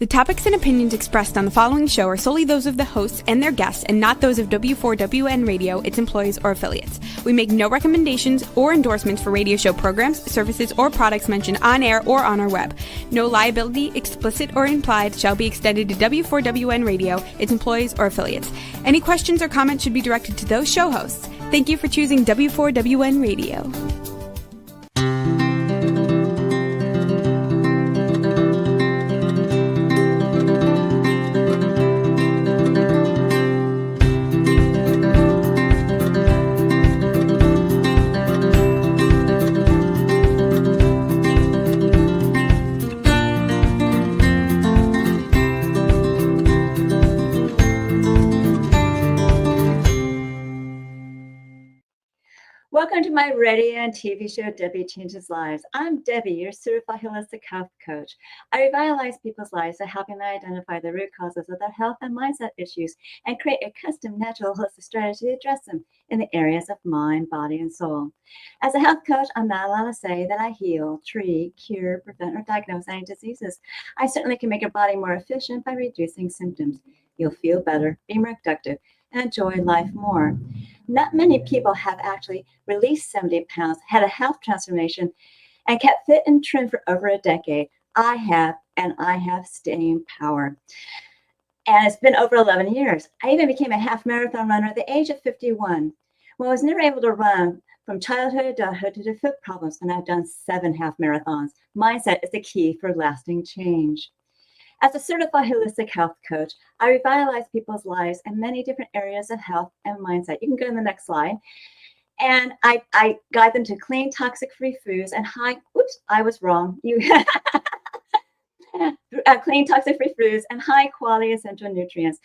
topics and opinions expressed on the following show are solely those of the hosts and their guests and not those of W4WN Radio, its employees, or affiliates. We make no recommendations or endorsements for radio show programs, services, or products mentioned on air or on our web. No liability, explicit or implied, shall be extended to W4WN Radio, its employees, or affiliates. Any questions or comments should be directed to those show hosts. Thank you for choosing W4WN Radio. Welcome to my radio and TV show, Debi Changes Lives. I'm Debbie, your certified holistic health coach. I revitalize people's lives by helping them identify the root causes of their health and mindset issues and create a custom, natural, holistic strategy to address them in the areas of mind, body, and soul. As a health coach, I'm not allowed to say that I heal, treat, cure, prevent, or diagnose any diseases. I certainly can make your body more efficient by reducing symptoms. You'll feel better, be more productive, and enjoy life more. Not many people have actually released 70 pounds, had a health transformation, and kept fit and trim for over a decade. I have, and I have staying power. And it's been over 11 years. I even became a half marathon runner at the age of 51. Well, I was never able to run from childhood to adulthood due to foot problems, and I've done 7 half marathons. Mindset is the key for lasting change. As a certified holistic health coach, I revitalize people's lives in many different areas of health and mindset. You can go to the next slide. And I guide them to clean, toxic-free foods and clean, toxic-free foods and high-quality essential nutrients.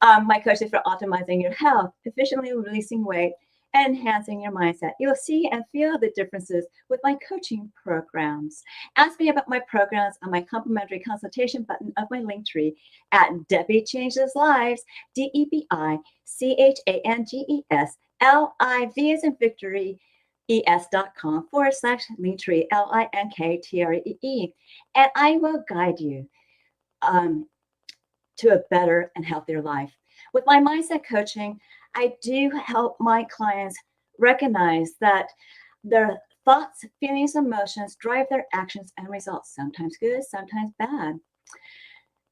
My coach is for optimizing your health, efficiently releasing weight, and enhancing your mindset. You'll see and feel the differences with my coaching programs. Ask me about my programs on my complimentary consultation button of my link tree at Debi Changes Lives, DebiChangesLives, as in victory, es.com/linktree, LINKTREE. And I will guide you to a better and healthier life. With my mindset coaching, I do help my clients recognize that their thoughts, feelings, emotions drive their actions and results, sometimes good, sometimes bad.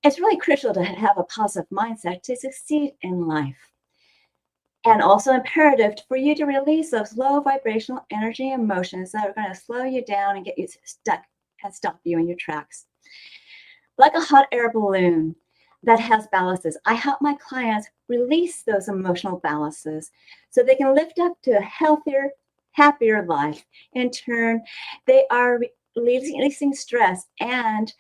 It's really crucial to have a positive mindset to succeed in life. And also imperative for you to release those low vibrational energy emotions that are going to slow you down and get you stuck and stop you in your tracks. Like a hot air balloon that has ballasts, I help my clients release those emotional ballasts so they can lift up to a healthier, happier life. In turn, they are releasing stress and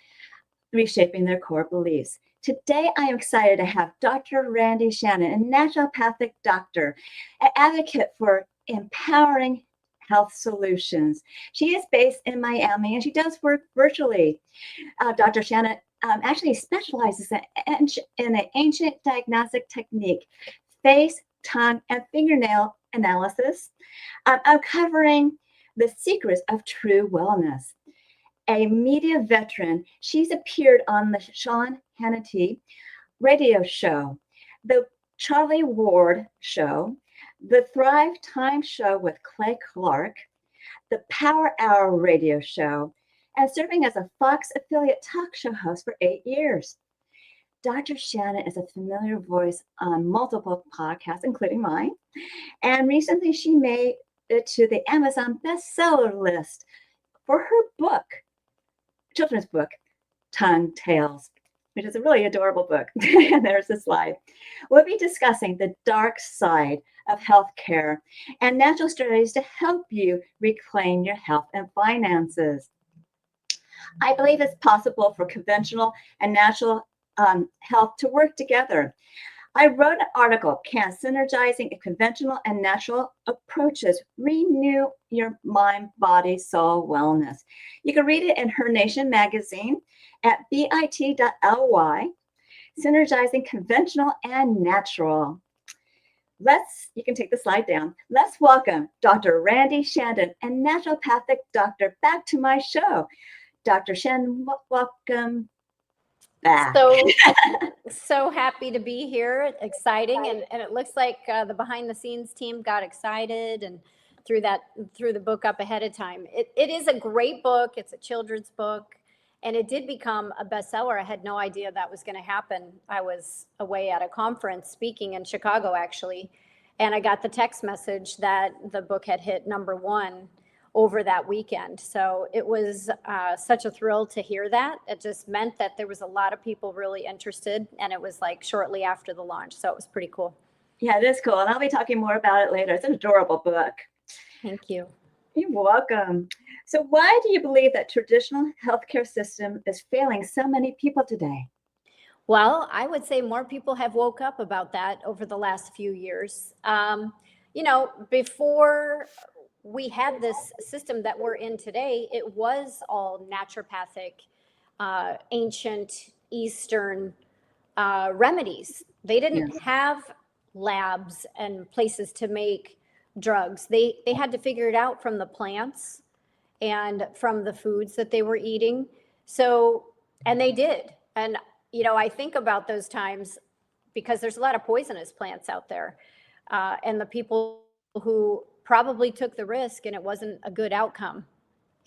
reshaping their core beliefs. Today, I am excited to have Dr. Randi Shannon, a naturopathic doctor, an advocate for empowering health solutions. She is based in Miami and she does work virtually. Dr. Shannon actually specializes in an ancient diagnostic technique, face, tongue, and fingernail analysis, uncovering the secrets of true wellness. A media veteran, she's appeared on the Sean Hannity radio show, the Charlie Ward show, the Thrive Time show with Clay Clark, the Power Hour radio show, and serving as a Fox affiliate talk show host for 8 years. Dr. Shannon is a familiar voice on multiple podcasts, including mine, and recently she made it to the Amazon bestseller list for her book, children's book, Tongue Tales, which is a really adorable book. And there's the slide. We'll be discussing the dark side of healthcare and natural strategies to help you reclaim your health and finances. I believe it's possible for conventional and natural health to work together. I wrote an article, Can Synergizing Conventional and Natural Approaches Renew Your Mind, Body, Soul Wellness? You can read it in Her Nation magazine at bit.ly, Synergizing Conventional and Natural. You can take the slide down. Let's welcome Dr. Randi Shannon, a naturopathic doctor, back to my show. Dr. Shannon, welcome. back. So happy to be here. Exciting. And it looks like the behind the scenes team got excited and threw the book up ahead of time. It is a great book. It's a children's book. And it did become a bestseller. I had no idea that was going to happen. I was away at a conference speaking in Chicago, actually. And I got the text message that the book had hit #1 over that weekend. So it was such a thrill to hear that. It just meant that there was a lot of people really interested, and it was like shortly after the launch. So it was pretty cool. Yeah, it is cool. And I'll be talking more about it later. It's an adorable book. Thank you. You're welcome. So why do you believe that traditional healthcare system is failing so many people today? Well, I would say more people have woke up about that over the last few years. Before we had this system that we're in today, it was all naturopathic, ancient Eastern remedies. They didn't have labs and places to make drugs. They had to figure it out from the plants and from the foods that they were eating. So, and they did. And, I think about those times because there's a lot of poisonous plants out there. And the people who probably took the risk and it wasn't a good outcome.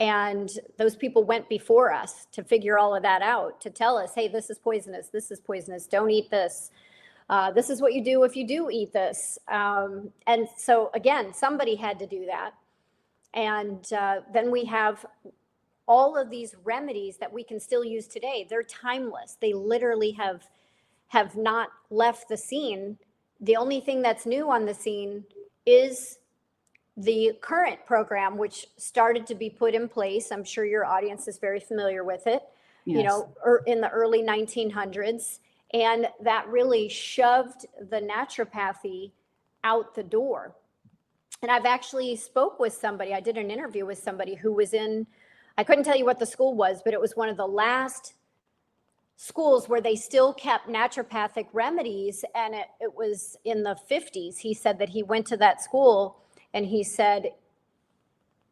And those people went before us to figure all of that out, to tell us, hey, this is poisonous, don't eat this. This is what you do if you do eat this. And so again, somebody had to do that. And then we have all of these remedies that we can still use today. They're timeless. They literally have not left the scene. The only thing that's new on the scene is the current program, which started to be put in place. I'm sure your audience is very familiar with it, in the early 1900s. And that really shoved the naturopathy out the door. And I've actually spoke with somebody, I did an interview with somebody who was I couldn't tell you what the school was, but it was one of the last schools where they still kept naturopathic remedies. And it was in the 50s. He said that he went to that school and he said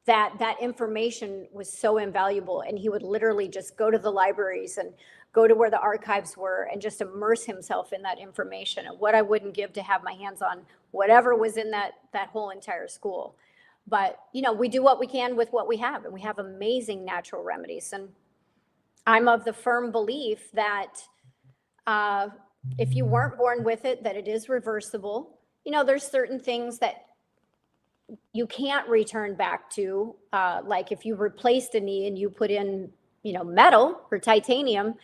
that information was so invaluable. And he would literally just go to the libraries and go to where the archives were and just immerse himself in that information, and what I wouldn't give to have my hands on whatever was in that whole entire school. But, we do what we can with what we have, and we have amazing natural remedies. And I'm of the firm belief that if you weren't born with it, that it is reversible. There's certain things that you can't return back to, like if you replaced a knee and you put in, metal or titanium,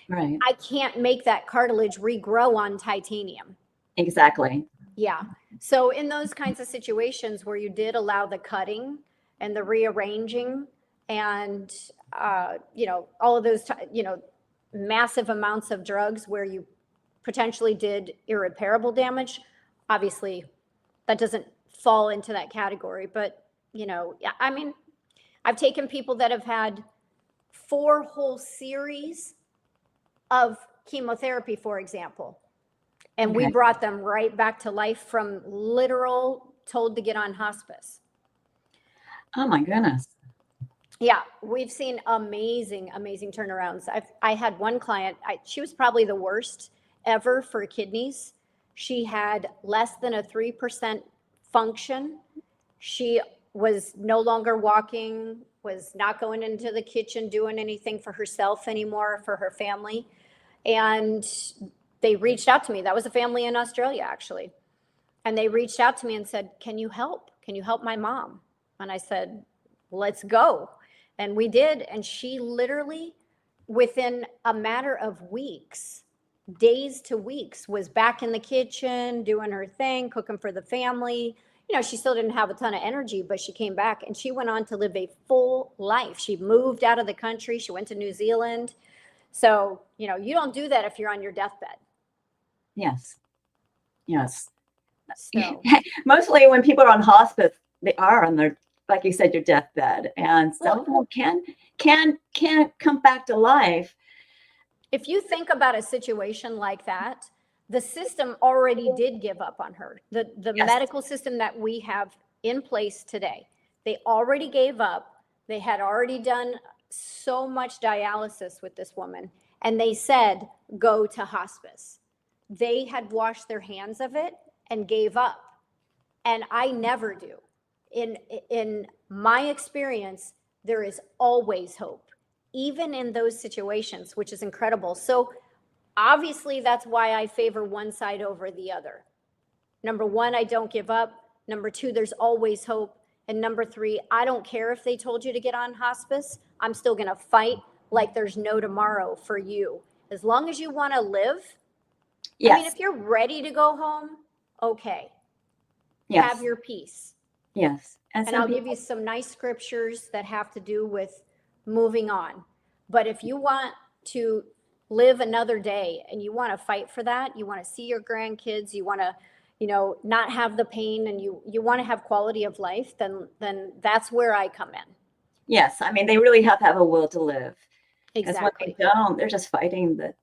right? I can't make that cartilage regrow on titanium. Exactly. Yeah. So in those kinds of situations where you did allow the cutting and the rearranging and, all of those, massive amounts of drugs where you potentially did irreparable damage, obviously that doesn't fall into that category. But, I've taken people that have had 4 whole series of chemotherapy, for example, and we brought them right back to life from literal told to get on hospice. Oh my goodness. Yeah, we've seen amazing turnarounds. I had one client, she was probably the worst ever for kidneys. She had less than a 3% function. She was no longer walking, was not going into the kitchen, doing anything for herself anymore, for her family. And they reached out to me. That was a family in Australia, actually. And they reached out to me and said, can you help? Can you help my mom? And I said, let's go. And we did. And she literally, within a matter of weeks, days to weeks, was back in the kitchen, doing her thing, cooking for the family. She still didn't have a ton of energy, but she came back and she went on to live a full life. She moved out of the country. She went to New Zealand. So, you don't do that if you're on your deathbed. Yes. So mostly when people are on hospice, they are on their, like you said, your deathbed, and some of them can come back to life. If you think about a situation like that, the system already did give up on her. The medical system that we have in place today, they already gave up. They had already done so much dialysis with this woman, and they said, go to hospice. They had washed their hands of it and gave up. And I never do. In my experience, there is always hope, even in those situations, which is incredible. So obviously that's why I favor one side over the other. Number one, I don't give up. Number two, there's always hope. And number three, I don't care if they told you to get on hospice. I'm still going to fight like there's no tomorrow for you. As long as you want to live. Yes. I mean, if you're ready to go home, okay. Yes. Have your peace. Yes. And I'll give you some nice scriptures that have to do with moving on. But if you want to live another day and you want to fight for that, you want to see your grandkids, you want to, not have the pain, and you want to have quality of life, then that's where I come in. Yes. I mean, they really have to have a will to live. Exactly. Because when they don't, they're just fighting the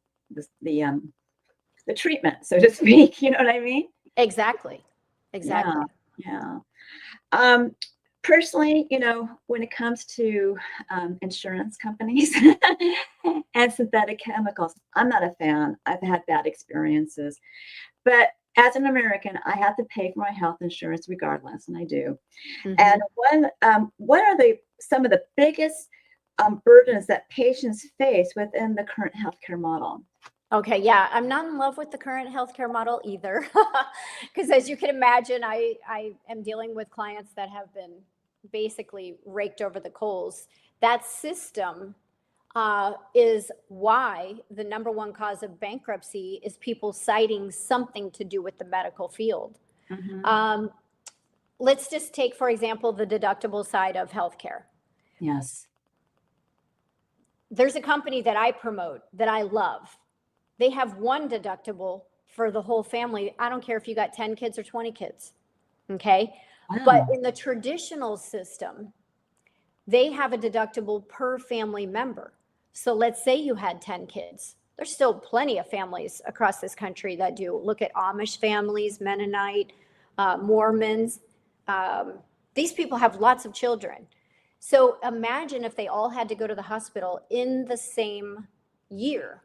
treatment, so to speak. You know what I mean? Exactly. Yeah. Personally, when it comes to insurance companies and synthetic chemicals, I'm not a fan. I've had bad experiences. But as an American, I have to pay for my health insurance regardless, and I do. Mm-hmm. And what are some of the biggest burdens that patients face within the current healthcare model? Okay, yeah, I'm not in love with the current healthcare model either, because as you can imagine, I am dealing with clients that have been basically raked over the coals. That system is why the number one cause of bankruptcy is people citing something to do with the medical field. Mm-hmm. Let's just take, for example, the deductible side of healthcare. Yes. There's a company that I promote that I love. They have one deductible for the whole family. I don't care if you got 10 kids or 20 kids. Okay. Wow. But in the traditional system, they have a deductible per family member. So let's say you had 10 kids. There's still plenty of families across this country that do. Look at Amish families, Mennonite, Mormons. These people have lots of children. So imagine if they all had to go to the hospital in the same year.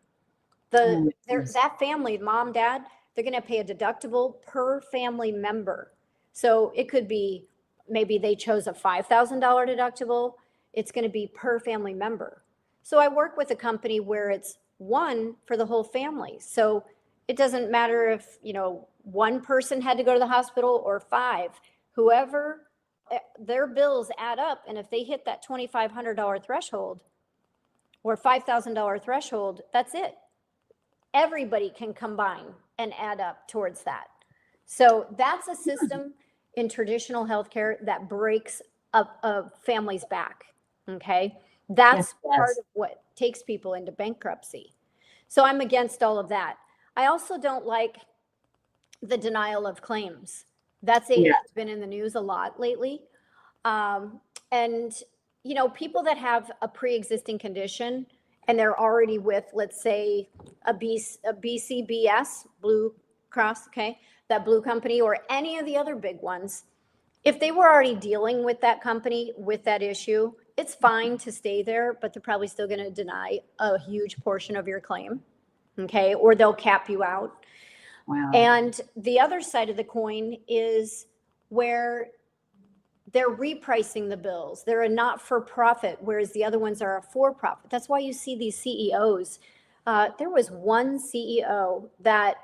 That family, mom, dad, they're going to pay a deductible per family member. So it could be, maybe they chose a $5,000 deductible. It's going to be per family member. So I work with a company where it's one for the whole family. So it doesn't matter if, one person had to go to the hospital or five, whoever, their bills add up. And if they hit that $2,500 threshold or $5,000 threshold, that's it. Everybody can combine and add up towards that. So that's a system in traditional healthcare that breaks up a family's back. Okay. That's part of what takes people into bankruptcy. So I'm against all of that. I also don't like the denial of claims. That's it's been in the news a lot lately. And, people that have a pre-existing condition and they're already with, let's say, a BCBS, Blue Cross, okay, that Blue company, or any of the other big ones, if they were already dealing with that company with that issue, it's fine to stay there, but they're probably still going to deny a huge portion of your claim, okay, or they'll cap you out. Wow. And the other side of the coin is where they're repricing the bills. They're a not-for-profit, whereas the other ones are a for-profit. That's why you see these CEOs. There was one CEO that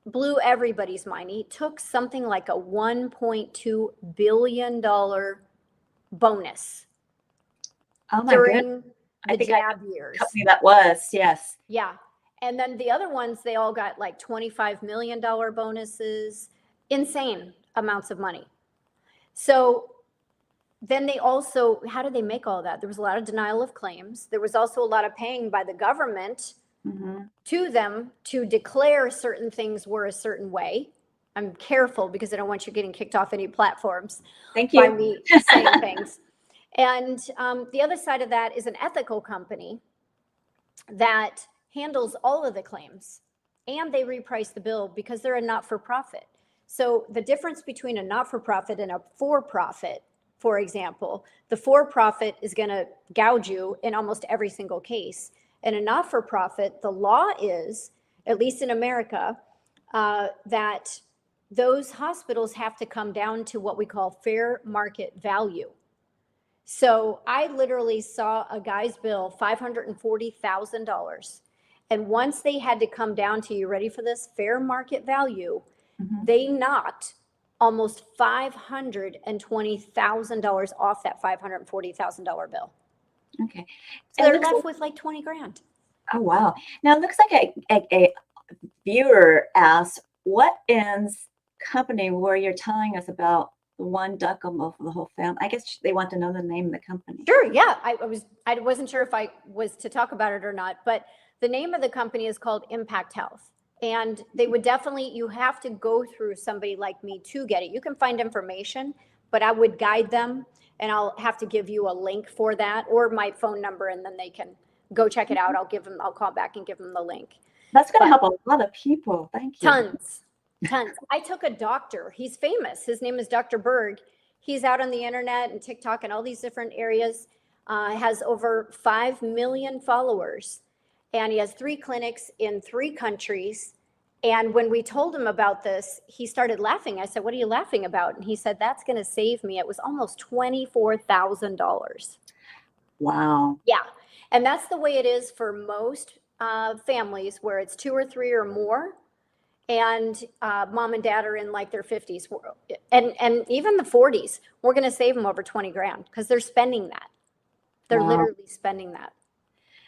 blew everybody's mind. He took something like a $1.2 billion bonus during the jab years. Company that was, yes. Yeah. And then the other ones, they all got like $25 million bonuses, insane amounts of money. So then they also, how did they make all that? There was a lot of denial of claims. There was also a lot of paying by the government to them to declare certain things were a certain way. I'm careful because I don't want you getting kicked off any platforms. Thank you. By me saying things. And the other side of that is an ethical company that handles all of the claims, and they reprice the bill because they're a not-for-profit. So the difference between a not-for-profit and a for-profit, for example, the for-profit is going to gouge you in almost every single case. and a not-for-profit, the law is, at least in America, that those hospitals have to come down to what we call fair market value. So I literally saw a guy's bill, $540,000. And once they had to come down to, you ready for this, fair market value, they knocked almost $520,000 off that $540,000 bill. Okay. So they're left with like 20 grand. Oh, wow. Now, it looks like a viewer asked, what is company where you're telling us about one duckable for the whole family? I guess they want to know the name of the company. Sure, yeah. I wasn't sure if I was to talk about it or not, but the name of the company is called Impact Health. And they would definitely, you have to go through somebody like me to get it. You can find information, but I would guide them, and I'll have to give you a link for that or my phone number, and then they can go check it out. I'll call back and give them the link. That's going to help a lot of people. Thank you. Tons. I took a doctor. He's famous. His name is Dr. Berg. He's out on the internet and TikTok and all these different areas. Has over 5 million followers. And he has 3 clinics in 3 countries. And when we told him about this, he started laughing. I said, what are you laughing about? And he said, that's going to save me. It was almost $24,000. Wow. Yeah. And that's the way it is for most families, where it's 2 or 3 or more. And mom and dad are in like their 50s and even the 40s. We're going to save them over 20 grand because they're spending that. They're literally spending that.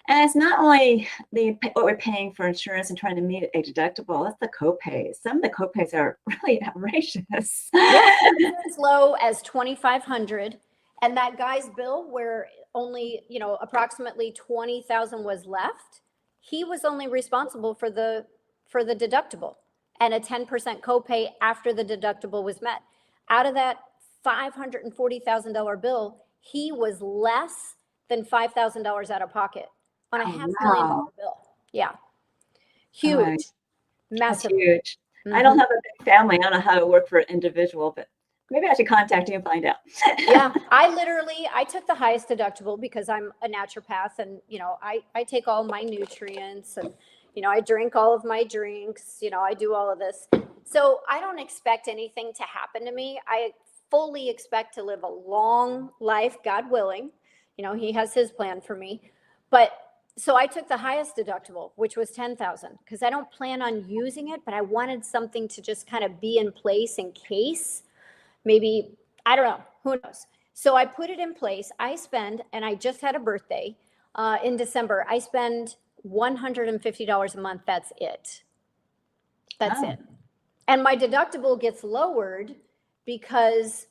And it's not only what we're paying for insurance and trying to meet a deductible, that's the copays. Some of the copays are really outrageous. Yeah, as low as $2,500. And that guy's bill where only, approximately 20,000 was left, he was only responsible for the deductible and a 10% copay after the deductible was met. Out of that $540,000 bill, he was less than $5,000 out of pocket on a $500,000 bill. Yeah. Huge. Right. Massive. That's huge. I don't have a big family. I don't know how to work for an individual, but maybe I should contact you and find out. Yeah. I took the highest deductible because I'm a naturopath, and, I take all my nutrients, and, I drink all of my drinks, I do all of this. So I don't expect anything to happen to me. I fully expect to live a long life, God willing. He has his plan for me. But so I took the highest deductible, which was $10,000, because I don't plan on using it, but I wanted something to just kind of be in place in case maybe, I don't know, who knows. So I put it in place. And I just had a birthday in December. I spend $150 a month. That's it. That's it. And my deductible gets lowered because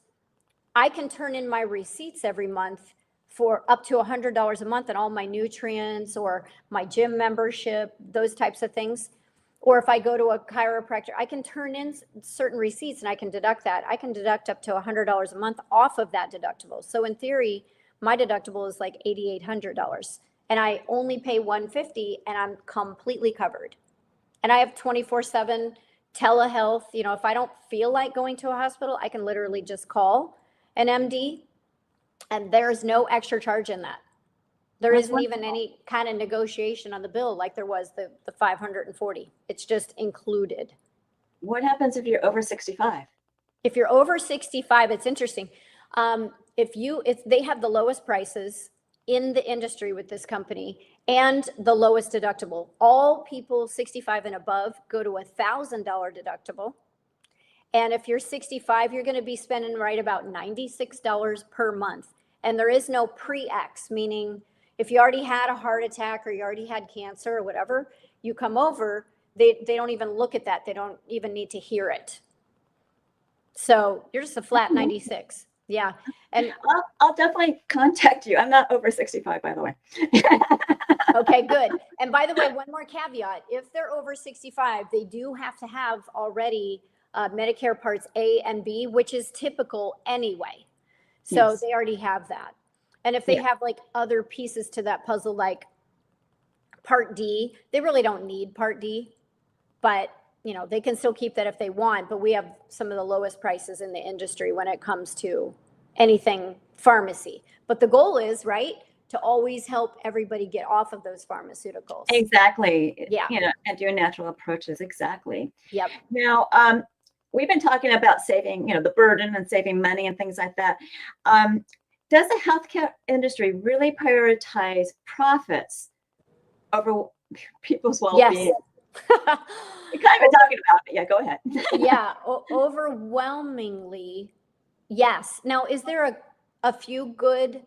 I can turn in my receipts every month for up to $100 a month and all my nutrients or my gym membership, those types of things. Or if I go to a chiropractor, I can turn in certain receipts and I can deduct that. I can deduct up to $100 a month off of that deductible. So in theory, my deductible is like $8,800 and I only pay $150 and I'm completely covered. And I have 24/7 telehealth. If I don't feel like going to a hospital, I can literally just call an MD. And there's no extra charge in that. There isn't even any kind of negotiation on the bill like there was the 540. It's just included. What happens if you're over 65? If you're over 65, it's interesting. If they have the lowest prices in the industry with this company and the lowest deductible. All people 65 and above go to $1,000 deductible. And if you're 65, you're going to be spending right about $96 per month. And there is no pre-X, meaning if you already had a heart attack or you already had cancer or whatever, you come over, they don't even look at that. They don't even need to hear it. So you're just a flat 96. Yeah. And I'll definitely contact you. I'm not over 65, by the way. Okay, good. And by the way, one more caveat. If they're over 65, they do have to have already Medicare Parts A and B, which is typical anyway. So Yes. they already have that. And if they have like other pieces to that puzzle, like Part D, they really don't need Part D, but they can still keep that if they want. But we have some of the lowest prices in the industry when it comes to anything pharmacy. But the goal is, right, to always help everybody get off of those pharmaceuticals. Exactly. Yeah. And do natural approaches. Exactly. Yep. Now, we've been talking about saving, the burden and saving money and things like that. Does the healthcare industry really prioritize profits over people's well-being? Yes. We kind of been talking about it. Yeah, go ahead. Yeah, overwhelmingly, yes. Now, is there a few good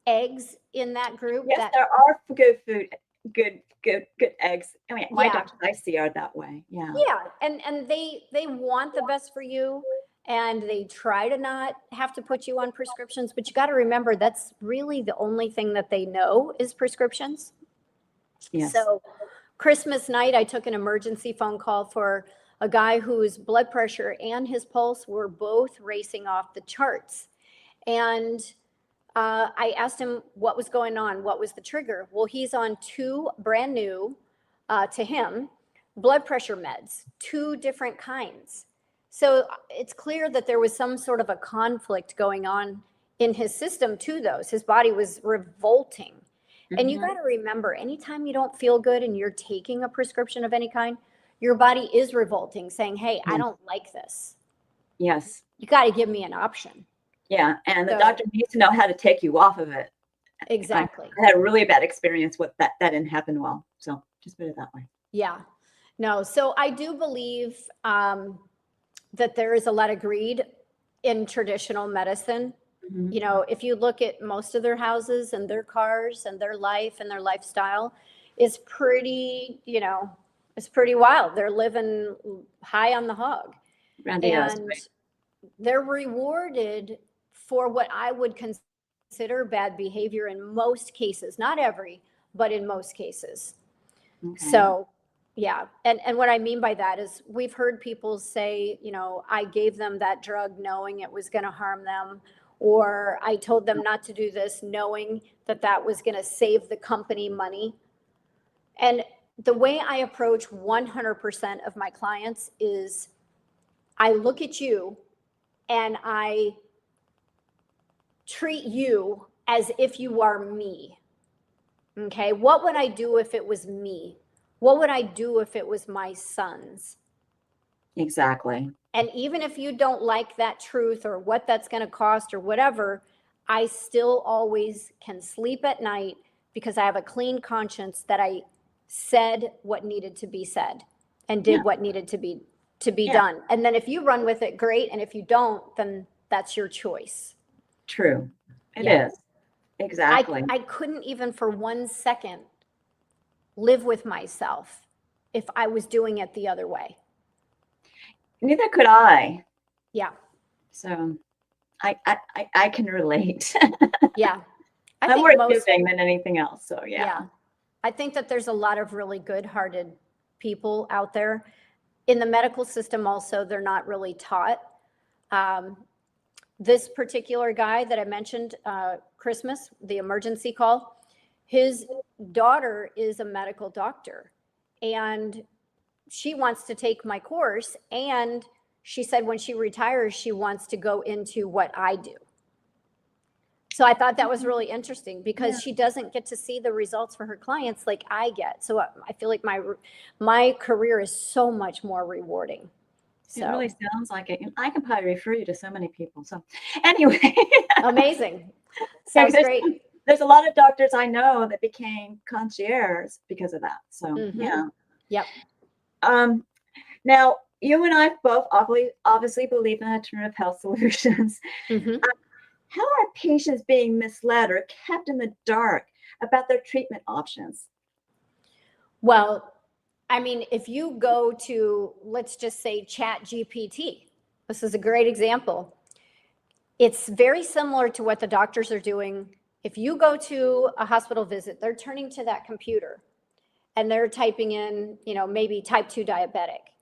eggs in that group? Yes, there are good food, good eggs. I mean, my Yeah. doctors I see are that way. Yeah. Yeah, and they want the best for you, and they try to not have to put you on prescriptions, but you got to remember that's really the only thing that they know is prescriptions. Yes. So Christmas night, I took an emergency phone call for a guy whose blood pressure and his pulse were both racing off the charts. And I asked him what was going on, what was the trigger. Well, he's on 2 brand new to him blood pressure meds, 2 different kinds. So it's clear that there was some sort of a conflict going on in his system to those. His body was revolting. And you got to remember, anytime you don't feel good and you're taking a prescription of any kind, your body is revolting, saying, hey, I don't like this. Yes. You got to give me an option. Yeah. And the doctor needs to know how to take you off of it. Exactly. I had a really bad experience with that. That didn't happen well. So just put it that way. Yeah. No. So I do believe that there is a lot of greed in traditional medicine. If you look at most of their houses and their cars and their life and their lifestyle is pretty, it's pretty wild. They're living high on the hog. Randi, and they're rewarded for what I would consider bad behavior in most cases, not every, but in most cases. Okay. So yeah. And what I mean by that is we've heard people say, I gave them that drug knowing it was going to harm them, or I told them not to do this knowing that that was going to save the company money. And the way I approach 100% of my clients is I look at you and I treat you as if you are me. Okay. What would I do if it was me? What would I do if it was my sons? Exactly. And even if you don't like that truth or what that's going to cost or whatever, I still always can sleep at night because I have a clean conscience that I said what needed to be said and did what needed to be done. And then if you run with it, great. And if you don't, then that's your choice. True. It is. Exactly. I couldn't even for 1 second live with myself if I was doing it the other way. Neither could I. Yeah. So I can relate. Yeah. I'm more giving than anything else. So yeah. I think that there's a lot of really good-hearted people out there. In the medical system also, they're not really taught. This particular guy that I mentioned, Christmas, the emergency call, his daughter is a medical doctor and she wants to take my course. And she said when she retires, she wants to go into what I do. So I thought that was really interesting because she doesn't get to see the results for her clients like I get. So I feel like my career is so much more rewarding. So. It really sounds like it. I can probably refer you to so many people. So anyway. Amazing. Sounds great. There's a lot of doctors I know that became concierge because of that. So yeah. Yep. Now you and I both obviously believe in alternative health solutions. How are patients being misled or kept in the dark about their treatment options? Well, I mean, if you go to, let's just say ChatGPT, this is a great example. It's very similar to what the doctors are doing. If you go to a hospital visit, they're turning to that computer and they're typing in, maybe type 2 diabetic.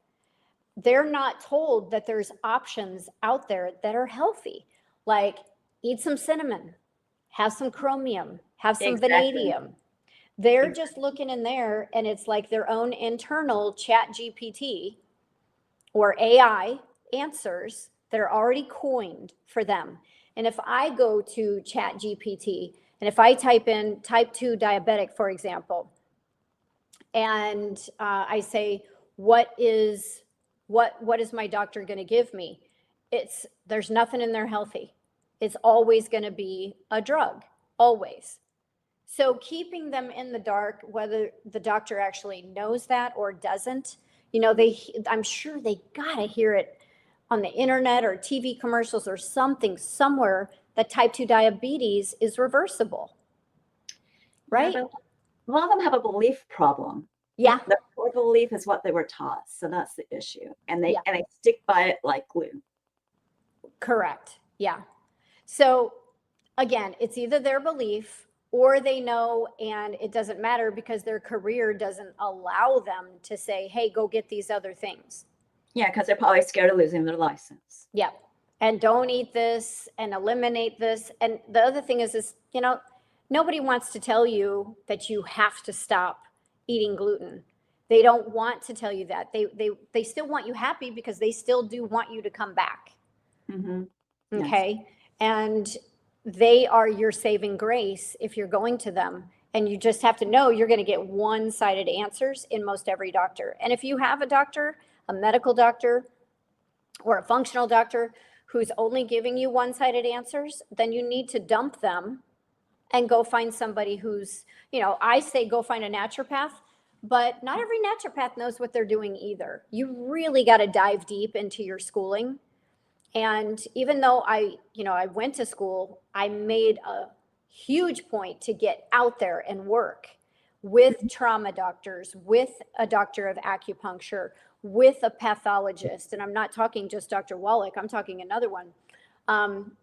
They're not told that there's options out there that are healthy, like eat some cinnamon, have some chromium, have some vanadium. They're just looking in there and it's like their own internal ChatGPT or AI answers that are already coined for them. And if I go to ChatGPT And if I type in type 2 diabetic, for example, and I say, what is my doctor going to give me? There's nothing in there healthy. It's always going to be a drug, always. So keeping them in the dark, whether the doctor actually knows that or doesn't, I'm sure they gotta hear it on the internet or TV commercials or something somewhere that type 2 diabetes is reversible, right? Yeah, a lot of them have a belief problem. Yeah. The core belief is what they were taught. So that's the issue. And they stick by it like glue. Correct. Yeah. So again, it's either their belief or they know, and it doesn't matter because their career doesn't allow them to say, hey, go get these other things. Yeah, because they're probably scared of losing their license. Yeah. And don't eat this and eliminate this. And the other thing is, nobody wants to tell you that you have to stop eating gluten. They don't want to tell you that. They still want you happy because they still do want you to come back. Mm-hmm. Okay. Yes. And they are your saving grace if you're going to them. And you just have to know you're going to get one-sided answers in most every doctor. And if you have a doctor, a medical doctor, or a functional doctor who's only giving you one-sided answers, then you need to dump them and go find somebody who's, I say go find a naturopath, but not every naturopath knows what they're doing either. You really got to dive deep into your schooling. And even though I went to school, I made a huge point to get out there and work with trauma doctors, with a doctor of acupuncture, with a pathologist. And I'm not talking just Dr. Wallach, I'm talking another one.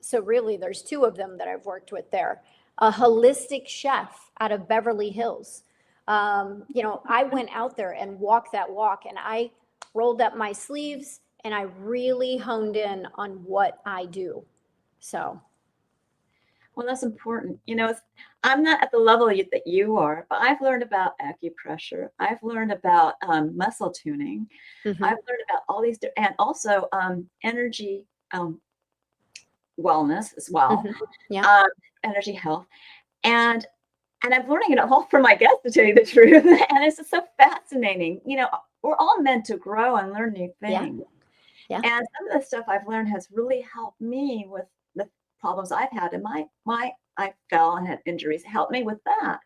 So really there's two of them that I've worked with there. A holistic chef out of Beverly Hills. I went out there and walked that walk, and I rolled up my sleeves and I really honed in on what I do. So. Well, that's important. I'm not at the level that you are, but I've learned about acupressure. I've learned about muscle tuning. Mm-hmm. I've learned about all these, and also energy wellness as well. Mm-hmm. Yeah. Energy health. And I'm learning it all from my guests, to tell you the truth. And it's just so fascinating. We're all meant to grow and learn new things. Yeah. And some of the stuff I've learned has really helped me with the problems I've had in I fell and had injuries, helped me with that.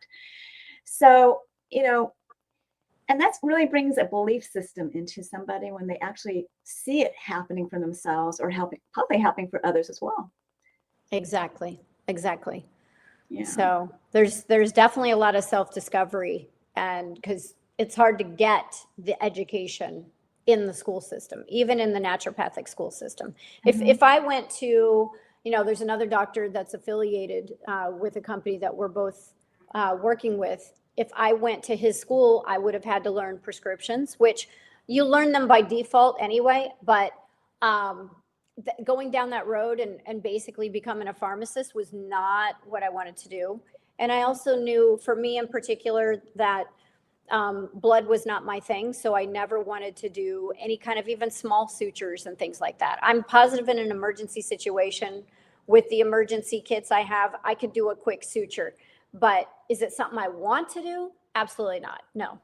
So, and that's really brings a belief system into somebody when they actually see it happening for themselves or probably happening for others as well. Exactly. Yeah. So there's definitely a lot of self-discovery, and because it's hard to get the education in the school system, even in the naturopathic school system. Mm-hmm. If I went to, there's another doctor that's affiliated with a company that we're both working with. If I went to his school, I would have had to learn prescriptions, which you learn them by default anyway, but going down that road and basically becoming a pharmacist was not what I wanted to do. And I also knew, for me in particular, that blood was not my thing. So I never wanted to do any kind of even small sutures and things like that. I'm positive in an emergency situation with the emergency kits I have, I could do a quick suture, but is it something I want to do? Absolutely not. No.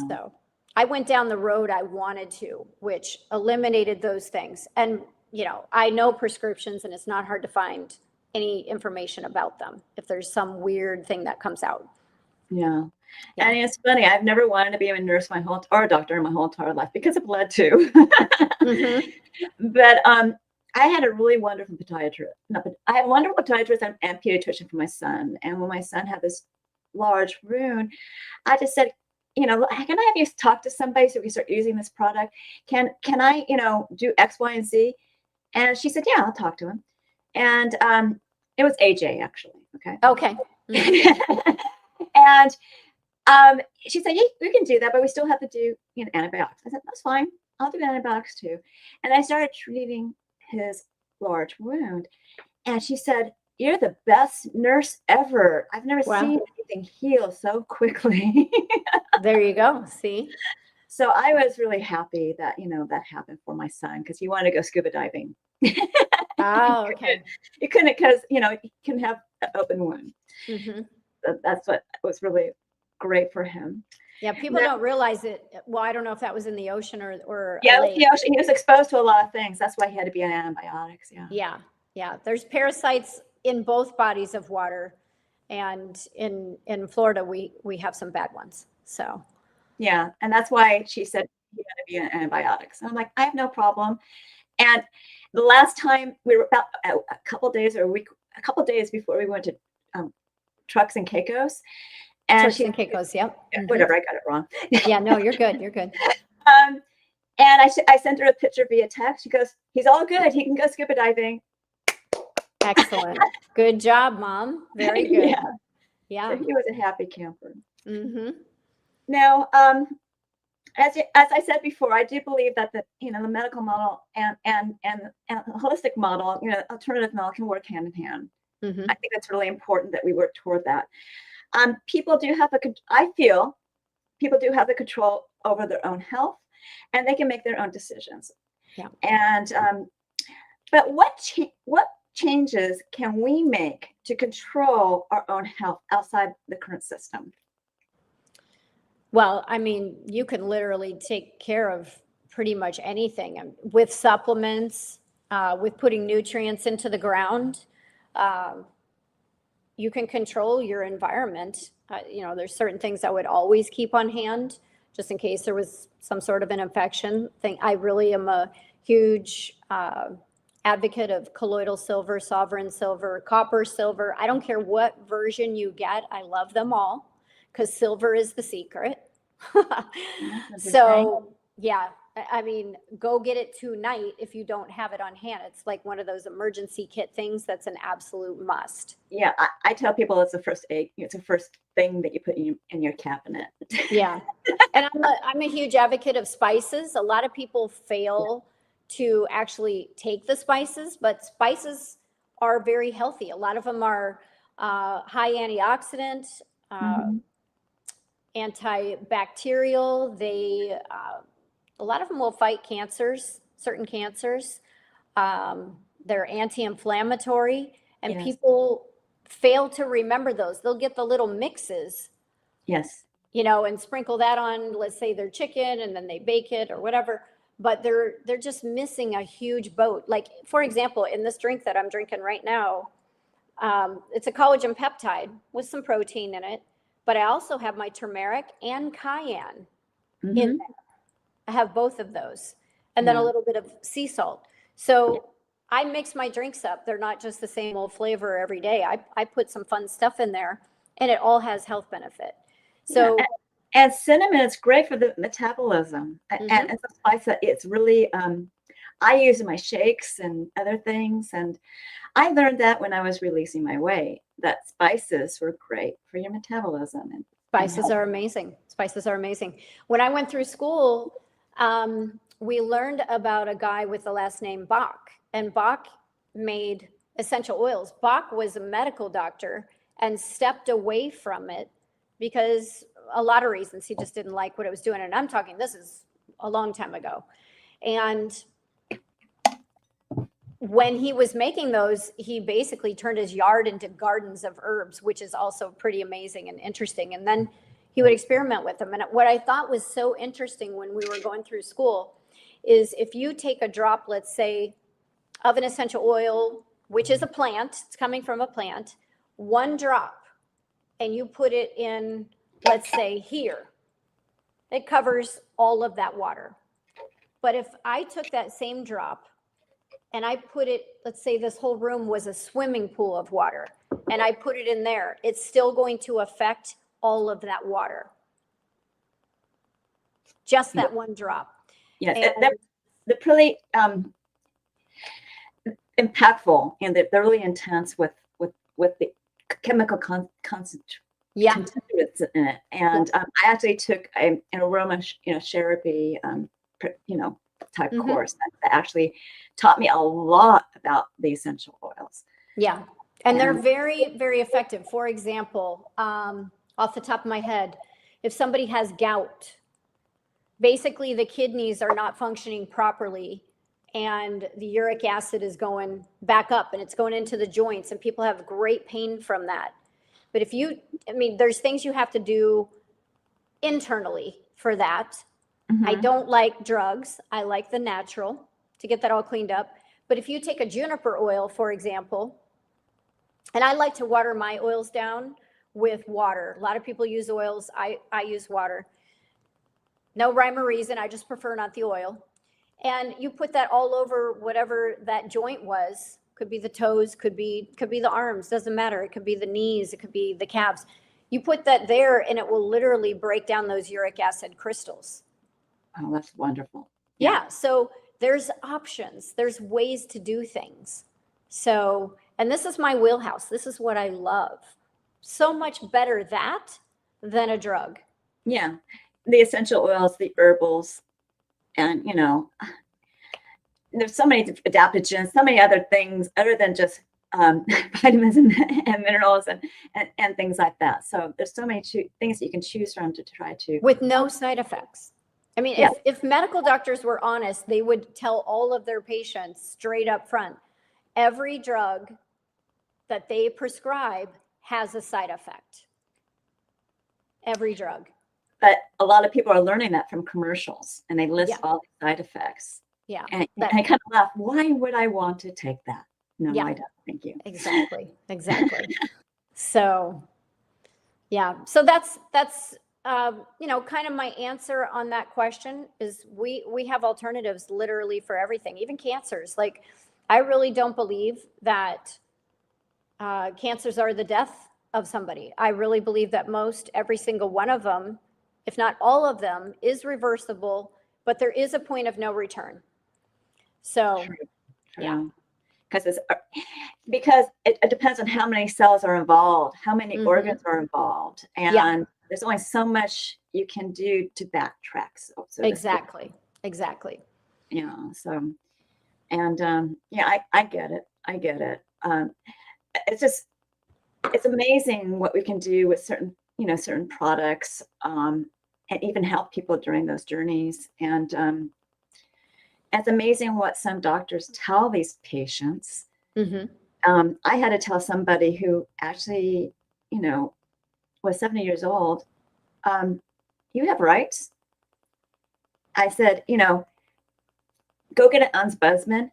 So I went down the road I wanted to, which eliminated those things. And, I know prescriptions, and it's not hard to find any information about them if there's some weird thing that comes out. Yeah. And it's funny, I've never wanted to be a nurse or a doctor my whole entire life because of blood too. Mm-hmm. But I had a really wonderful podiatrist. I had a wonderful podiatrist and pediatrician for my son. And when my son had this large wound, I just said, can I have you talk to somebody so we can start using this product? Can I, do X, Y, and Z? And she said, yeah, I'll talk to him. And it was AJ actually. Okay. Mm-hmm. And she said, yeah, we can do that, but we still have to do antibiotics. I said, that's fine. I'll do antibiotics too. And I started treating his large wound. And she said, you're the best nurse ever. I've never seen anything heal so quickly. There you go. See? So I was really happy that, that happened for my son because he wanted to go scuba diving. Oh, okay. You couldn't, because, you can have an open wound. Mm-hmm. That's what was really great for him. Yeah, people don't realize it. Well, I don't know if that was in the ocean or Yeah, a lake. the ocean. He was exposed to a lot of things. That's why he had to be on antibiotics. Yeah. Yeah, yeah. There's parasites in both bodies of water, and in Florida we have some bad ones. So Yeah, and that's why she said he had to be on antibiotics. And I'm like, I have no problem. And the last time we were about a couple days before we went to Trucks and Caicos, and Turks and Caicos, yep. Whatever, I got it wrong. Yeah, no, you're good. You're good. And I sent her a picture via text. She goes, he's all good. He can go scuba diving. Excellent. Good job, Mom. Very good. Yeah. Yeah. So he was a happy camper. Mm-hmm. Now, as I said before, I do believe that the medical model and the holistic model, alternative model, can work hand in hand. Mm-hmm. I think it's really important that we work toward that. People do have people do have the control over their own health, and they can make their own decisions. Yeah. And but what changes can we make to control our own health outside the current system? Well, I mean, you can literally take care of pretty much anything with supplements, with putting nutrients into the ground. You can control your environment. There's certain things I would always keep on hand just in case there was some sort of an infection thing. I really am a huge advocate of colloidal silver, sovereign silver, copper silver. I don't care what version you get. I love them all because silver is the secret. So yeah, I mean, go get it tonight if you don't have it on hand. It's like one of those emergency kit things that's an absolute must. Yeah, I tell people it's the first aid. It's the first thing that you put in your cabinet. Yeah, and I'm a huge advocate of spices. A lot of people fail to actually take the spices, but spices are very healthy. A lot of them are high antioxidant, antibacterial. They a lot of them will fight cancers, certain cancers. They're anti-inflammatory, and people fail to remember those. They'll get the little mixes. Yes. And sprinkle that on, let's say, their chicken, and then they bake it or whatever. But they're just missing a huge boat. Like, for example, in this drink that I'm drinking right now, it's a collagen peptide with some protein in it. But I also have my turmeric and cayenne in there. I have both of those. And then a little bit of sea salt. So I mix my drinks up. They're not just the same old flavor every day. I put some fun stuff in there, and it all has health benefit. So, and cinnamon is great for the metabolism. And it's a spice that it's really, I use in my shakes and other things. And I learned that when I was releasing my weight, that spices were great for your metabolism. And spices are amazing. Spices are amazing. When I went through school, we learned about a guy with the last name Bach, and Bach made essential oils. Bach was a medical doctor and stepped away from it because a lot of reasons. He just didn't like what it was doing. And I'm talking, this is a long time ago. And when he was making those, he basically turned his yard into gardens of herbs, which is also pretty amazing and interesting. And then he would experiment with them. And what I thought was so interesting when we were going through school is if you take a drop, let's say, of an essential oil, which is a plant, it's coming from a plant, one drop, and you put it in, let's say, here, it covers all of that water. But if I took that same drop and I put it, let's say this whole room was a swimming pool of water, and I put it in there, it's still going to affect all of that water. Just that one drop. Yes, they're pretty impactful, and they're really intense with the chemical concentrates in it. And I actually took an aroma therapy type course that actually taught me a lot about the essential oils. Yeah, and they're very, very effective. For example, off the top of my head, if somebody has gout, basically the kidneys are not functioning properly, and the uric acid is going back up and it's going into the joints, and people have great pain from that. But if you, I mean, there's things you have to do internally for that. I don't like drugs. I like the natural to get that all cleaned up. But if you take a juniper oil, for example, and I like to water my oils down with water. A lot of people use oils. I use water. No rhyme or reason. I just prefer not the oil. And you put that all over whatever that joint was. Could be the toes, could be the arms, doesn't matter. It could be the knees, it could be the calves. You put that there and it will literally break down those uric acid crystals. Oh, that's wonderful. Yeah. So there's options. There's ways to do things. So, and this is my wheelhouse. This is what I love. So much better that than a drug. Yeah. The essential oils, the herbals, and, you know, there's so many adaptogens, so many other things other than just vitamins and minerals and things like that. So there's so many things that you can choose from to try to. With no side effects. I mean, Yeah. if medical doctors were honest, they would tell all of their patients straight up front, every drug that they prescribe has a side effect. Every drug. But a lot of people are learning that from commercials, and they list Yeah. all the side effects. Yeah. And I kind of laugh. Why would I want to take that? No, Yeah. I don't. Thank you. Exactly. So, yeah. So that's you know, kind of my answer on that question is we have alternatives literally for everything, even cancers. Like, I really don't believe that cancers are the death of somebody. I really believe that every single one of them, if not all of them, is reversible, but there is a point of no return. So, True. yeah. Because it depends on how many cells are involved, how many organs are involved, and Yeah. there's only so much you can do to backtrack. So to speak. Exactly. Yeah. So, and yeah, I get it. It's amazing what we can do with certain products, and even help people during those journeys. And it's amazing what some doctors tell these patients. I had to tell somebody who actually, was 70 years old, you have rights. I said, go get an ombudsman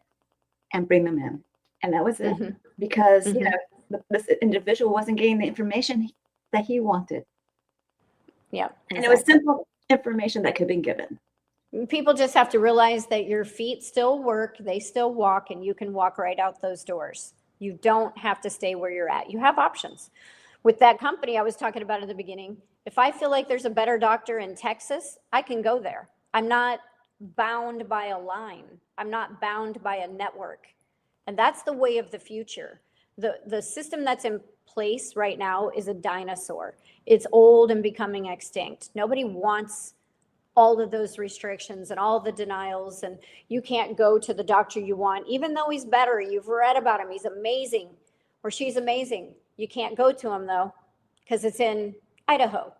and bring them in. And that was it. Because, this individual wasn't getting the information that he wanted. Yeah. And it was simple information that could be given. People just have to realize that your feet still work, they still walk, and you can walk right out those doors. You don't have to stay where you're at. You have options. With that company I was talking about at the beginning, if I feel like there's a better doctor in Texas, I can go there. I'm not bound by a line. I'm not bound by a network. And that's the way of the future. The system that's in place right now is a dinosaur. It's old and becoming extinct. Nobody wants all of those restrictions and all the denials, and you can't go to the doctor you want, even though he's better. You've read about him. He's amazing, or she's amazing. You can't go to him though, because it's in Idaho.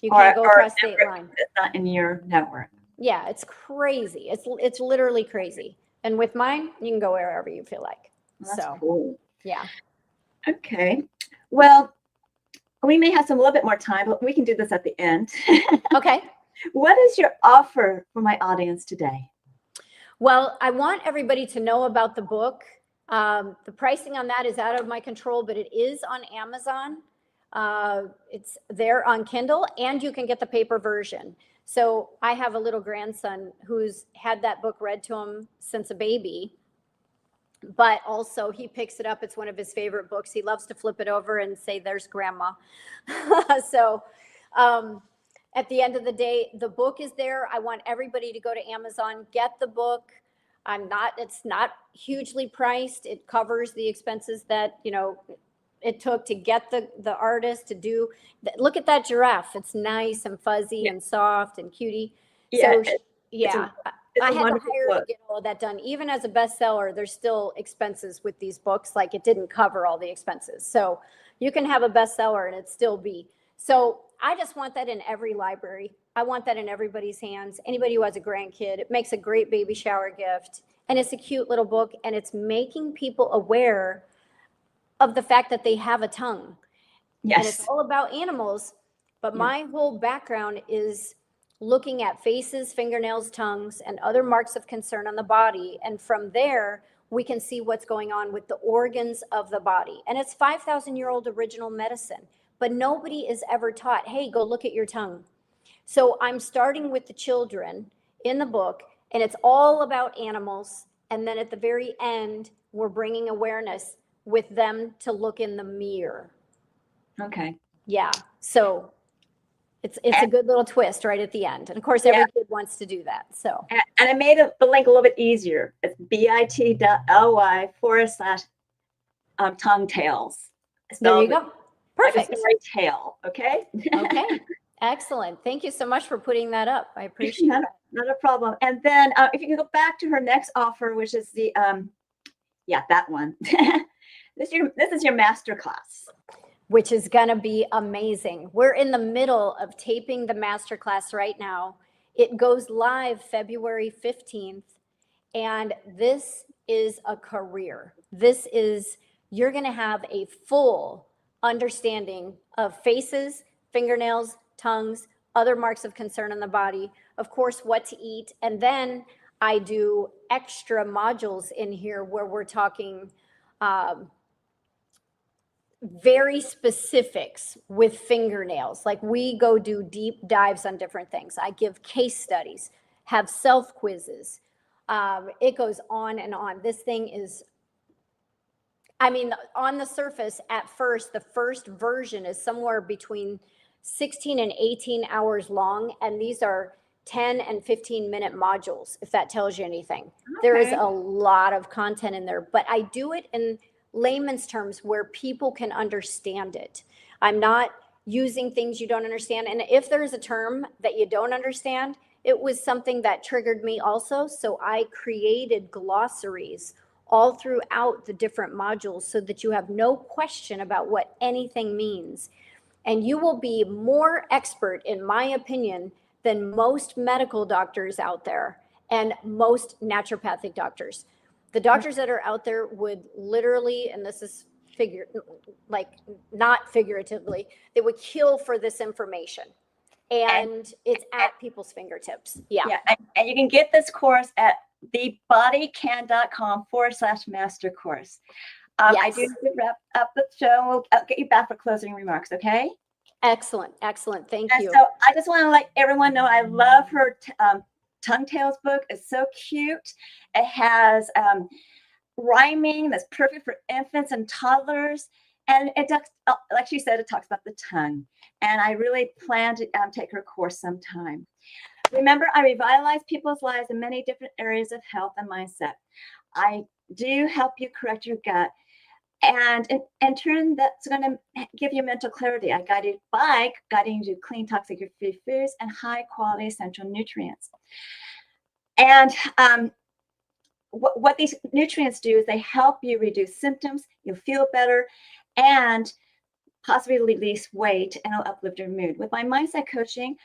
You can't go across state line. It's not in your network. Yeah, it's crazy. It's literally crazy. And with mine, you can go wherever you feel like. That's cool. Yeah. Okay. Well, we may have a little bit more time, but we can do this at the end. Okay. What is your offer for my audience today? Well, I want everybody to know about the book. The pricing on that is out of my control, but it is on Amazon. It's there on Kindle, and you can get the paper version. So I have a little grandson who's had that book read to him since a baby, but also he picks it up. It's one of his favorite books. He loves to flip it over and say, "There's grandma." So at the end of the day, the book is there. I want everybody to go to Amazon, get the book. It's not hugely priced. It covers the expenses that, it took to get the artist to do. Look at that giraffe. It's nice and fuzzy and soft and cutie. Yeah. So I had to hire to get all of that done. Even as a bestseller, there's still expenses with these books. Like, it didn't cover all the expenses. So you can have a bestseller and it still be. So I just want that in every library. I want that in everybody's hands. Anybody who has a grandkid, it makes a great baby shower gift. And it's a cute little book, and it's making people aware of the fact that they have a tongue. Yes. And it's all about animals, but my whole background is looking at faces, fingernails, tongues, and other marks of concern on the body. And from there, we can see what's going on with the organs of the body. And it's 5,000-year-old original medicine, but nobody is ever taught, hey, go look at your tongue. So I'm starting with the children in the book, and it's all about animals. And then at the very end, we're bringing awareness with them to look in the mirror. Okay. Yeah. So it's a good little twist right at the end. And of course, every kid wants to do that. So. And I made the link a little bit easier. It's bit.ly/tongue tails. There you go. Perfect. Like a story tale. Okay. Okay. Excellent. Thank you so much for putting that up. I appreciate it. Not a problem. And then if you can go back to her next offer, which is the that one. This is your master class, which is going to be amazing. We're in the middle of taping the masterclass right now. It goes live February 15th, and this is a career. You're going to have a full understanding of faces, fingernails, tongues, other marks of concern on the body, of course, what to eat. And then I do extra modules in here where we're talking very specifics with fingernails. Like we go do deep dives on different things. I give case studies, have self quizzes. It goes on and on. This thing is, I mean, on the surface at first, the first version is somewhere between 16 and 18 hours long. And these are 10 and 15-minute modules, if that tells you anything. Okay. There is a lot of content in there, but I do it in layman's terms where people can understand it. I'm not using things you don't understand. And if there's a term that you don't understand, it was something that triggered me also. So I created glossaries all throughout the different modules so that you have no question about what anything means. And you will be more expert, in my opinion, than most medical doctors out there and most naturopathic doctors. The doctors that are out there would literally, and this is not figuratively, they would kill for this information. And it's at people's fingertips. Yeah. And you can get this course at thebodycan.com/master course. Yes. I do need to wrap up the show. I'll get you back for closing remarks, okay? Excellent. Excellent. Thank you. So I just want to let everyone know I love her Tongue Tales book. It's so cute. It has rhyming that's perfect for infants and toddlers. And it does, like she said, it talks about the tongue. And I really plan to take her course sometime. Remember, I revitalize people's lives in many different areas of health and mindset. I do help you correct your gut. And in turn, that's going to give you mental clarity. I guiding you to clean, toxic-free foods and high-quality essential nutrients. And what these nutrients do is they help you reduce symptoms, you'll feel better, and possibly release weight, and it'll uplift your mood. With my mindset coaching,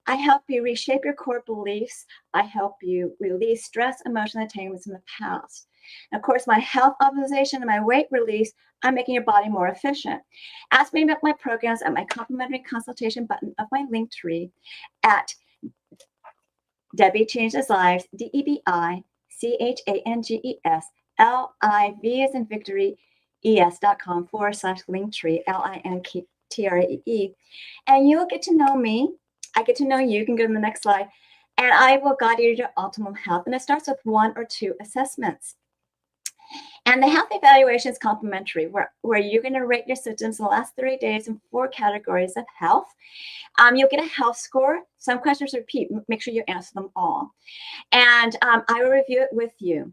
I help you reshape your core beliefs. I help you release stress, emotional entanglements in the past. And of course, my health optimization and my weight release, I'm making your body more efficient. Ask me about my programs at my complimentary consultation button of my link tree at Debi Changes Lives, DebiChangesLives, as in victory, es.com/linktree, LINKTREE. And you'll get to know me. I get to know you. You can go to the next slide. And I will guide you to optimal health. And it starts with 1 or 2 assessments. And the health evaluation is complimentary, where you're going to rate your symptoms in the last 30 days in 4 categories of health. You'll get a health score. Some questions repeat. Make sure you answer them all. And I will review it with you.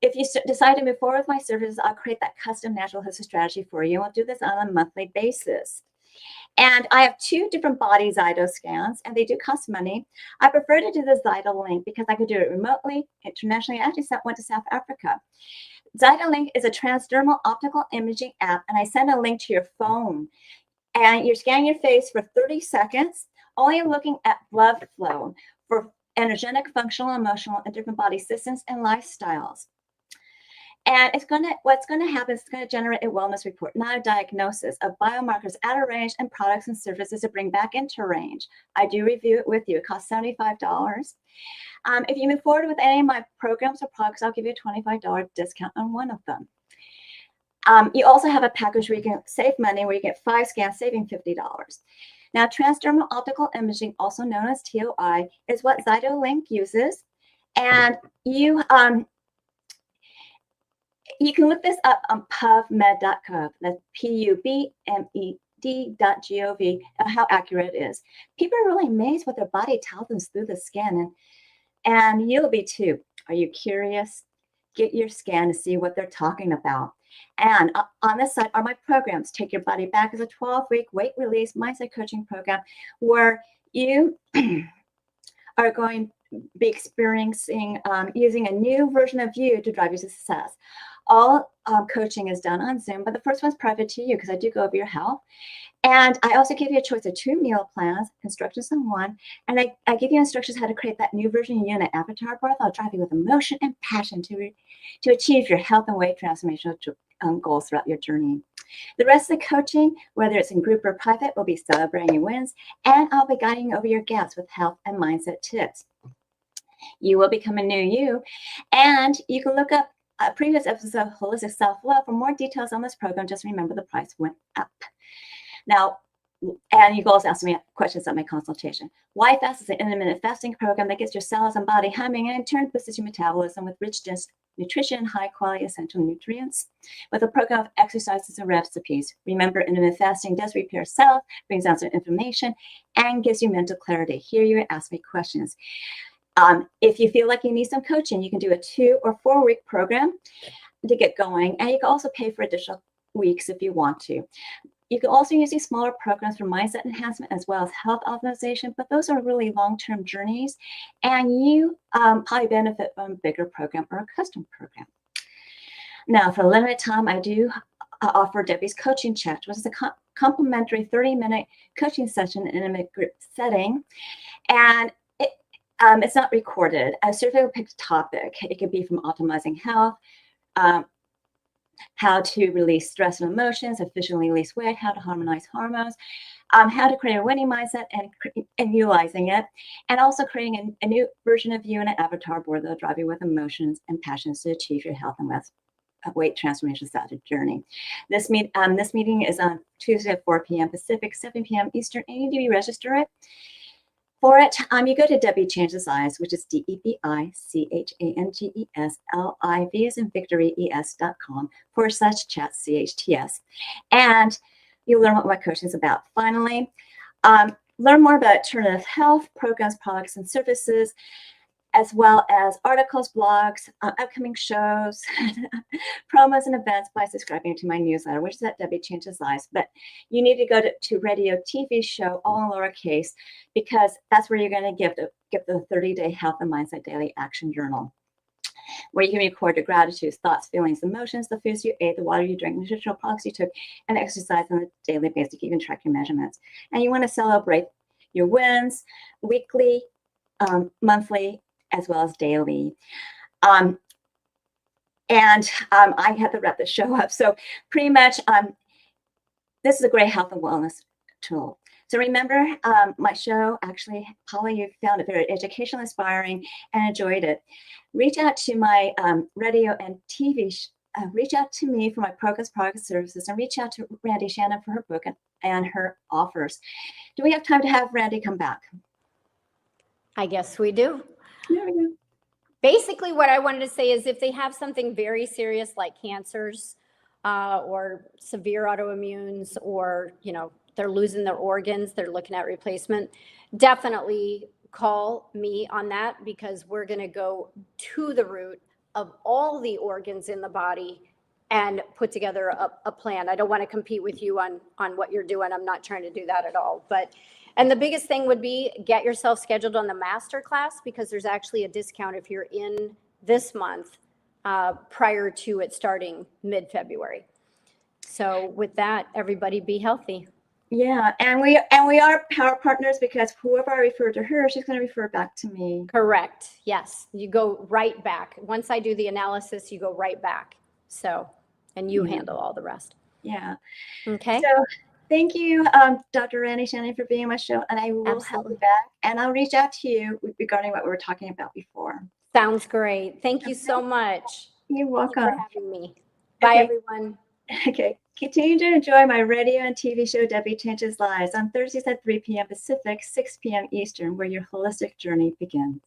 If you decide to move forward with my services, I'll create that custom natural holistic strategy for you. And we'll do this on a monthly basis. And I have 2 different body Zyto scans, and they do cost money. I prefer to do the Zyto Link because I could do it remotely, internationally. I actually went to South Africa. Zyto Link is a transdermal optical imaging app, and I send a link to your phone. And you're scanning your face for 30 seconds, only looking at blood flow for energetic, functional, emotional, and different body systems and lifestyles. And what's going to happen is it's going to generate a wellness report, not a diagnosis, of biomarkers out of range and products and services to bring back into range. I do review it with you. It costs $75. If you move forward with any of my programs or products, I'll give you a $25 discount on one of them. You also have a package where you can save money, where you get 5 scans, saving $50. Now, transdermal optical imaging, also known as TOI, is what ZytoLink uses. And you can look this up on pubmed.gov. That's PUBMED.gov, how accurate it is. People are really amazed what their body tells them through the scan, and you'll be too. Are you curious? Get your scan to see what they're talking about. And on this side are my programs. Take Your Body Back is a 12-week weight release mindset coaching program where you are going to be experiencing using a new version of you to drive you to success. All coaching is done on Zoom, but the first one's private to you because I do go over your health. And I also give you a choice of 2 meal plans, instructions on one, and I give you instructions how to create that new version of you in an avatar birth. I'll drive you with emotion and passion to achieve your health and weight transformation goals throughout your journey. The rest of the coaching, whether it's in group or private, will be celebrating your wins, and I'll be guiding you over your gaps with health and mindset tips. You will become a new you, and you can look up previous episodes of Holistic Self-Love for more details on this program. Just remember the price went up. Now, and you can also ask me questions at my consultation. Why Fast is an intermittent fasting program that gets your cells and body humming and in turn boosts your metabolism with rich, dense nutrition, high quality essential nutrients, with a program of exercises and recipes. Remember, intermittent fasting does repair cells, brings down some inflammation, and gives you mental clarity. Here you ask me questions. If you feel like you need some coaching, you can do a 2 or 4 week program to get going, and you can also pay for additional weeks if you want to. You can also use these smaller programs for mindset enhancement as well as health optimization, but those are really long-term journeys, and you probably benefit from a bigger program or a custom program. Now, for a limited time, I do offer Debi's coaching chat, which is a complimentary 30-minute coaching session in an intimate group setting, and it's not recorded. I certainly will pick a topic. It could be from optimizing health, how to release stress and emotions, efficiently release weight, how to harmonize hormones, how to create a winning mindset and utilizing it, and also creating a new version of you in an avatar board that'll drive you with emotions and passions to achieve your health and weight transformation strategy journey. This meeting is on Tuesday at 4 p.m. Pacific, 7 p.m. Eastern, and you need to register it. For it, you go to Debi Changes Lives, which is DebiChangesLive as in victory es.com/chat CHTS. And you'll learn what my coaching is about. Finally, learn more about alternative health programs, products, and services, as well as articles, blogs, upcoming shows, promos, and events by subscribing to my newsletter, which is at Debi Changes Lives. But you need to go to radio, TV show, all in lowercase, because that's where you're going to get the 30-day health and mindset daily action journal, where you can record your gratitudes, thoughts, feelings, emotions, the foods you ate, the water you drank, nutritional products you took, and exercise on a daily basis. You can track your measurements. And you want to celebrate your wins weekly, monthly, as well as daily. I have to wrap the show up. So pretty much, this is a great health and wellness tool. So remember, my show, actually, Paula, you found it very educational, inspiring, and enjoyed it. Reach out to my radio and TV, reach out to me for my programs, products, services, and reach out to Randi Shannon for her book and her offers. Do we have time to have Randi come back? I guess we do. There we go. Basically, what I wanted to say is if they have something very serious like cancers or severe autoimmunes, or, they're losing their organs, they're looking at replacement, definitely call me on that, because we're going to go to the root of all the organs in the body and put together a plan. I don't want to compete with you on what you're doing. I'm not trying to do that at all. And the biggest thing would be get yourself scheduled on the master class, because there's actually a discount if you're in this month prior to it starting mid-February. So with that, everybody be healthy. Yeah, and we are power partners because whoever I refer to her, she's going to refer back to me. Correct. Yes. You go right back. Once I do the analysis, you go right back. So, and you handle all the rest. Yeah. Okay. So thank you, Dr. Randi Shannon, for being on my show, and I will have you back, and I'll reach out to you regarding what we were talking about before. Sounds great. Thank you so much. You're welcome. Thank you for having me. Bye, everyone. Okay. Continue to enjoy my radio and TV show, Debi Changes Lives, on Thursdays at 3 p.m. Pacific, 6 p.m. Eastern, where your holistic journey begins.